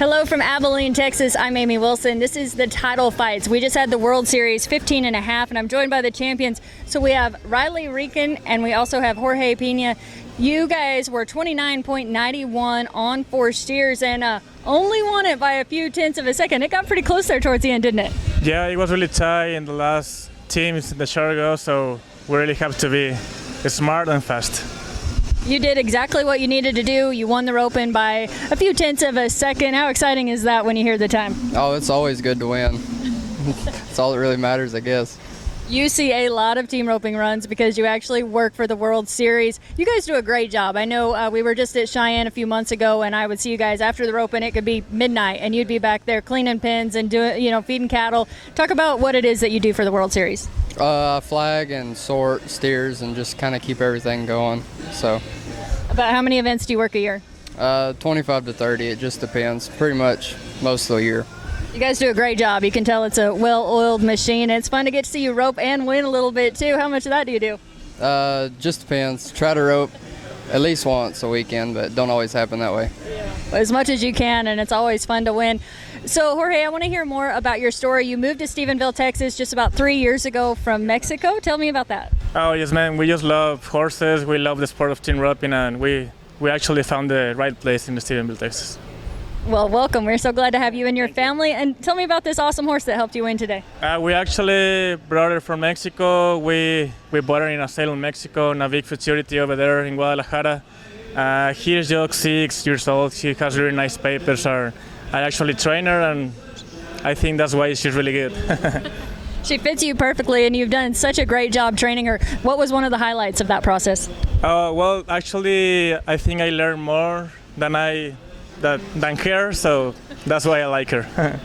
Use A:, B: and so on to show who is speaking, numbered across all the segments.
A: Hello from Abilene, Texas. I'm Amy Wilson. This is the title fights. We just had the World Series 15 and a half, and I'm joined by the champions. So we have Riley Rieken, and we also have Jorge Pina. You guys were 29.91 on 4 steers and only won it by a few tenths of a second. It got pretty close there towards the end, didn't it?
B: Yeah, it was really tight in the last teams in the short ago, so we really have to be smart and fast.
A: You did exactly what you needed to do. You won the roping by a few tenths of a second. How exciting is that when you hear the time?
C: Oh, it's always good to win. That's all that really matters, I guess.
A: You see a lot of team roping runs because you actually work for the World Series. You guys do a great job. I know we were just at Cheyenne a few months ago, and I would see you guys after the roping. It could be midnight, and you'd be back there cleaning pens and doing, feeding cattle. Talk about what it is that you do for the World Series.
C: Flag and sort steers and just kind of keep everything going. So.
A: About how many events do you work a year?
C: 25 to 30. It just depends. Pretty much most of the year.
A: You guys do a great job. You can tell it's a well-oiled machine. It's fun to get to see you rope and win a little bit, too. How much of that do you do?
C: Just depends. Try to rope at least once a weekend, but don't always happen that way.
A: Yeah. As much as you can, and it's always fun to win. So, Jorge, I want to hear more about your story. You moved to Stephenville, Texas just about 3 years ago from Mexico. Tell me about that.
B: Oh, yes, man. We just love horses. We love the sport of team roping, and we actually found the right place in Stephenville, Texas.
A: Well, welcome. We're so glad to have you and your family. And tell me about this awesome horse that helped you win today.
B: We actually brought her from Mexico. We bought her in a sale in Mexico, in a big futurity over there in Guadalajara. Here's just 6 years old. She has really nice papers. I actually train her, and I think that's why she's really good.
A: She fits you perfectly, and you've done such a great job training her. What was one of the highlights of that process?
B: Well, actually, I think I learned more than her, so that's why I like her.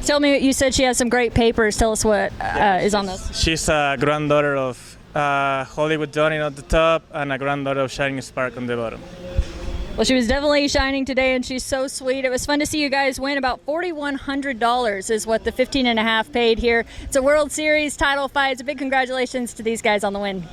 A: Tell me, you said she has some great papers. Tell us what is on those.
B: She's a granddaughter of Hollywood Donnie at the top and a granddaughter of Shining Spark on the bottom.
A: Well, she was definitely shining today, and she's so sweet. It was fun to see you guys win. About $4,100 is what the 15 and a half paid here. It's a World Series title fight. It's a big congratulations to these guys on the win.